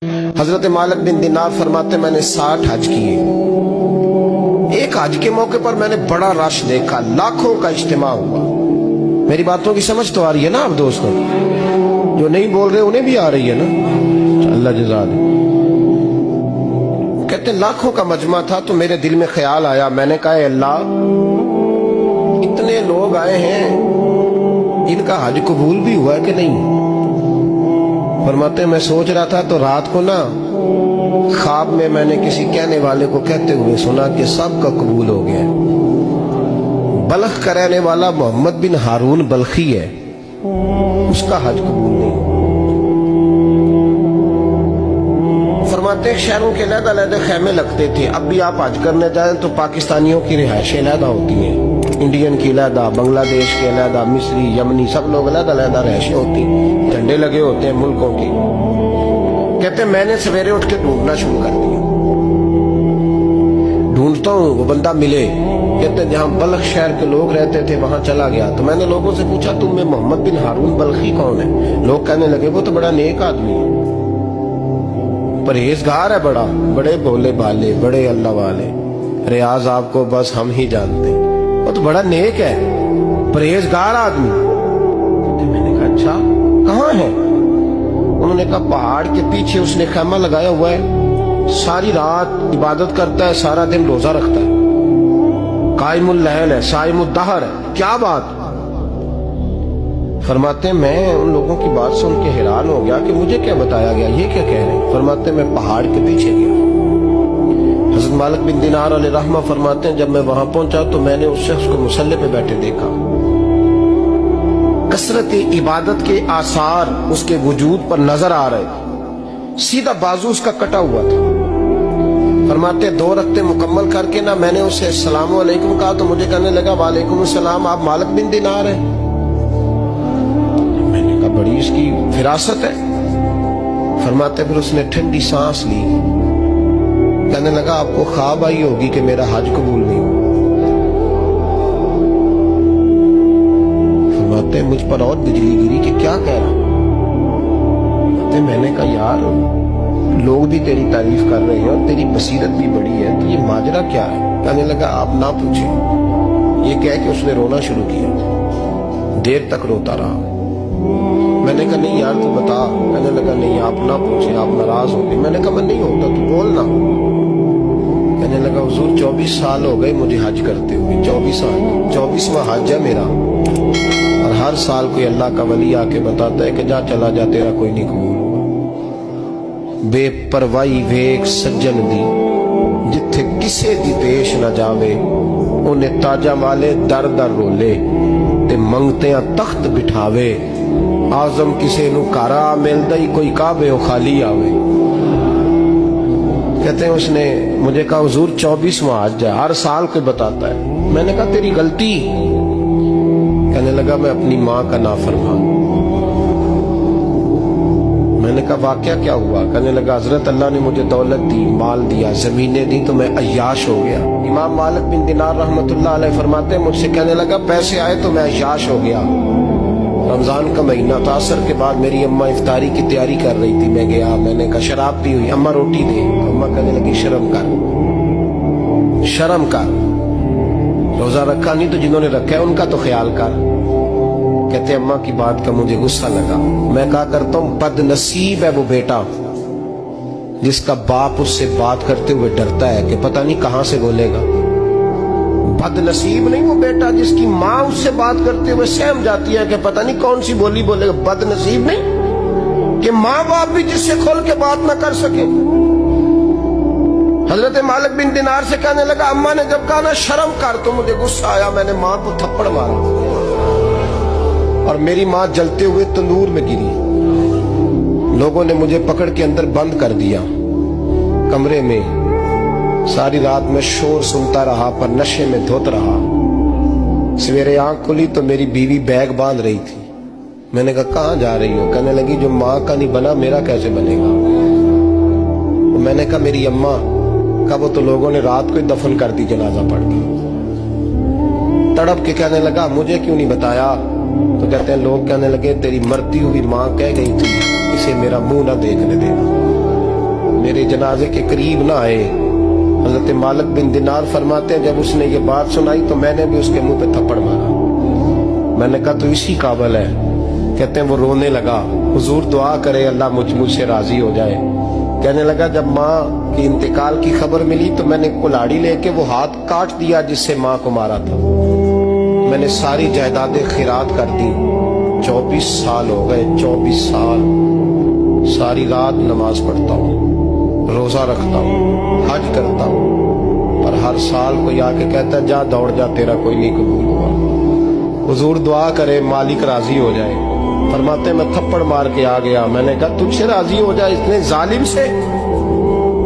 हजरत मालिक बिन दिनार फरमाते मैंने 60 हज किए। एक हज के मौके पर मैंने बड़ा रश देखा, लाखों का इज्तिमा हुआ। मेरी बातों की समझ तो आ रही है ना आप दोस्तों? जो नहीं बोल रहे उन्हें भी आ रही है ना? अल्लाह जज़ा दे। कहते लाखों का मजमा था तो मेरे दिल में ख्याल आया, मैंने कहा अल्लाह इतने लोग आए हैं, इनका हज कबूल भी हुआ कि नहीं? फरमाते मैं सोच रहा था तो रात को ना ख्वाब में मैंने किसी कहने वाले को कहते हुए सुना कि सबका कबूल हो गया। बल्ख का रहने वाला मोहम्मद बिन हारून बल्खी है, उसका हज कबूल नहीं। फरमाते शहरों के अलग-अलग खैमे लगते थे। अब भी आप हज करने जाएं तो पाकिस्तानियों की रिहाइशें अलग होती हैं, इंडियन की अलग, बांग्लादेश के अलग, मिस्री, यमनी, सब लोग अलग-अलग रिहाइशें होती हैं, झंडे लगे होते हैं मुल्कों के। कहते मैंने सवेरे उठ के ढूंढना शुरू कर दिया, ढूंढता हूँ वो बंदा मिले। कहते जहाँ बल्ख शहर के लोग रहते थे वहां चला गया तो मैंने लोगों से पूछा तुम में मोहम्मद बिन हारून बल्खी कौन है? लोग कहने लगे वो तो बड़ा नेक आदमी है, परहेजगार है, बड़े भोले भाले, बड़े अल्लाह वाले, रियाज आपको बस हम ही जानते हैं, वो तो बड़ा नेक है, परहेजगार आदमी। तो मैंने कहा अच्छा कहाँ है? उन्होंने कहा पहाड़ के पीछे उसने खैमा लगाया हुआ है, सारी रात इबादत करता है, सारा दिन रोजा रखता है, कायमुल लैल है, साइमुद दहर है। क्या बात? फरमाते मैं उन लोगों की बात सुन के हैरान हो गया कि मुझे क्या बताया गया, ये क्या कह रहे हैं? फरमाते मैं पहाड़ के पीछे गया। हज़रत मालिक बिन दिनार अलैहि रहमा फरमाते हैं जब मैं वहां पहुंचा तो मैंने उस शख्स को मुसल्ले पे बैठे देखा। कसरत इबादत के आसार उसके वजूद पर नजर आ रहे, सीधा बाजू उसका कटा हुआ था। फरमाते 2 रक्ते मुकम्मल करके ना मैंने उसे अस्सलामु अलैकुम कहा तो मुझे कहने लगा वालेकुम अस्सलाम, आप मालिक बिन दिनार हैं? मैंने कहा बड़ी इसकी फिरासत है। फरमाते फिर उसने ठंडी सांस ली, कहने लगा आपको ख्वाब आई होगी कि मेरा हज कबूल नहीं हुआ। फरमाते मुझ पर और बिजली गिरी कि क्या कह रहा? मैंने कहा यार लोग भी तेरी तारीफ कर रहे हैं और तेरी बसीरत भी बड़ी है, तो ये माजरा क्या है? कहने लगा आप ना पूछें। ये कह के उसने रोना शुरू किया, देर तक रोता रहा। मैंने कहा नहीं यार तू बता। कहने लगा नहीं आप ना पूछें, आप नाराज हो गए। मैंने कहा मैं नहीं होता, तू बोल ना। कहने लगा हुजूर 24 साल हो गए मुझे हज करते हुए, 24 साल, 24वां हज है मेरा, और हर साल कोई अल्लाह का वली आके बताता है कि जा चला जा तेरा कोई नहीं कबूल होगा। बेपरवाही वेख सज्जन दी जिथे किसे दी पेश न जावे, उन्हें ताजा वाले दर दर रोले ते मंगते तख्त बिठावे, आजम किसे नु कारा मिलदा ही कोई काबे ओ खाली आवे। कहते हैं उसने मुझे कहा हुजूर 24वां हज है, हर साल कोई बताता है। मैंने कहा तेरी गलती। कहने लगा मैं अपनी माँ का नाफरमान। मैंने कहा वाकया क्या हुआ? कहने लगा हजरत अल्लाह ने मुझे दौलत दी, माल दिया, जमीनें दी तो मैं अय्याश हो गया। इमाम मालिक बिन दिनार रहमतुल्लाह अलैह फरमाते हैं मुझसे कहने लगा पैसे आए तो मैं अय्याश हो गया। रमजान का महीना था, असर के बाद मेरी अम्मा इफ्तारी की तैयारी कर रही थी, मैं गया, मैंने कहा शराब पी हुई, अम्मा रोटी दे। अम्मा कहने लगी शर्म कर, शर्म कर, रोजा रखा नहीं तो जिन्होंने रखा है उनका तो ख्याल कर। कहते अम्मा की बात का मुझे गुस्सा लगा। मैं कहा करता हूं बदनसीब है वो बेटा जिसका बाप उससे बात करते हुए डरता है कि पता नहीं कहां से बोलेगा। बदनसीब नहीं वो बेटा जिसकी माँ उससे बात करते हुए सहम जाती है कि पता नहीं कौन सी बोली बोलेगा। बदनसीब नहीं कि माँ बाप भी जिससे खोल के बात ना कर सके। हजरत मालिक बिन दिनार से कहने लगा अम्मा ने जब कहा ना शर्म कर तो मुझे गुस्सा आया, मैंने माँ को थप्पड़ मारा और मेरी माँ जलते हुए तंदूर में गिरी। लोगों ने मुझे पकड़ के अंदर बंद कर दिया कमरे में। सारी रात में शोर सुनता रहा पर नशे में धोत रहा। सवेरे आंख खुली तो मेरी बीवी बैग बांध रही थी। मैंने कहा कहाँ जा रही हो? कहने लगी जो माँ का नहीं बना मेरा कैसे बनेगा? तो मैंने कहा मेरी अम्मा का वो तो लोगों ने रात को ही दफन कर दी जनाजा पढ़ के। तड़प के कहने लगा मुझे क्यों नहीं बताया? तो कहते हैं लोग कहने लगे तेरी मरती हुई माँ कह गई थी इसे मेरा मुंह ना देखने देना। जनाजे के करीब ना आए। हजरत मालिक बिन दिनार फरमाते हैं जब उसने ये बात सुनाई तो मैंने भी उसके मुंह पे थप्पड़ मारा। मैंने कहा तो इसी काबिल है। कहते हैं वो रोने लगा, हुजूर दुआ करे अल्लाह मुझसे राजी हो जाए। कहने लगा जब माँ की इंतकाल की खबर मिली तो मैंने कुल्हाड़ी लेके वो हाथ काट दिया जिससे माँ को मारा था। मैंने सारी जायदादें खिरात कर दी। 24 साल हो गए, 24 साल सारी रात नमाज पढ़ता हूँ, रोजा रखता हूँ, हज करता हूँ, पर हर साल कोई आके कहता है जा दौड़ जा तेरा कोई नहीं कबूल हुआ। हुजूर दुआ करे मालिक राजी हो जाए। फरमाते मैं थप्पड़ मार के आ गया। मैंने कहा तुझसे राजी हो जाए इतने जालिम से।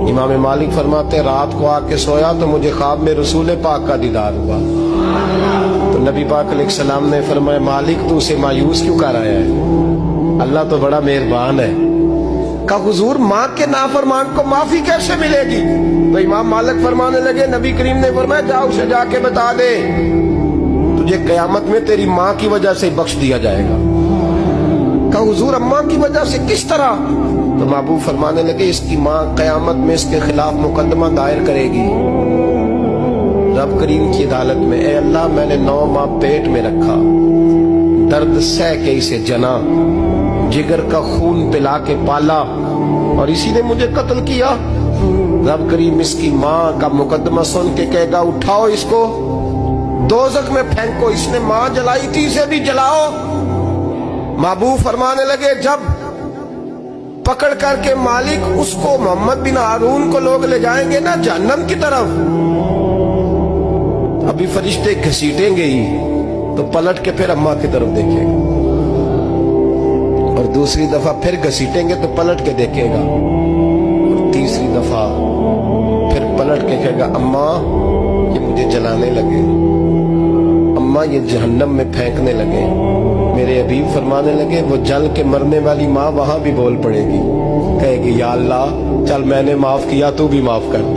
इमाम मालिक फरमाते रात को आके सोया तो मुझे ख्वाब में रसूल पाक का दीदार हुआ। तो नबी पाक अलैहिस्सलाम ने फरमाया मालिक तू उसे मायूस क्यों कर आया है, अल्लाह तो बड़ा मेहरबान है। कहा हुजूर माँ के नाफरमान को माफी कैसे मिलेगी? तो इमाम मालिक फरमाने लगे नबी करीम ने फरमाया जा उसे जाके बता दे तुझे कयामत में तेरी माँ की वजह से बख्श दिया जाएगा। कहा हुजूर अम्मा की वजह से किस तरह? तो महबूब फरमाने लगे इसकी माँ कयामत में इसके खिलाफ मुकदमा दायर करेगी रब करीम की अदालत में। ए अल्लाह मैंने 9 माह पेट में रखा, दर्द सह के इसे जना, जिगर का खून पिला के पाला और इसी ने मुझे कत्ल किया। रब करीम इसकी माँ का मुकदमा सुन के कहेगा उठाओ इसको दोज़ख में फेंको, इसने माँ जलाई थी इसे भी जलाओ। महबूब फरमाने लगे जब पकड़ करके मालिक उसको मोहम्मद बिन हारून को लोग ले जाएंगे ना जहन्नम की तरफ, अभी फरिश्ते घसीटेंगे ही तो पलट के फिर अम्मा की तरफ देखेगा और दूसरी दफा फिर घसीटेंगे तो पलट के देखेगा और तीसरी दफा फिर पलट के कहेगा अम्मा ये मुझे जलाने लगे, अम्मा ये जहन्नम में फेंकने लगे। मेरे हबीब फरमाने लगे वो जल के मरने वाली माँ वहां भी बोल पड़ेगी, कहेगी या अल्लाह चल मैंने माफ किया तू भी माफ कर दे।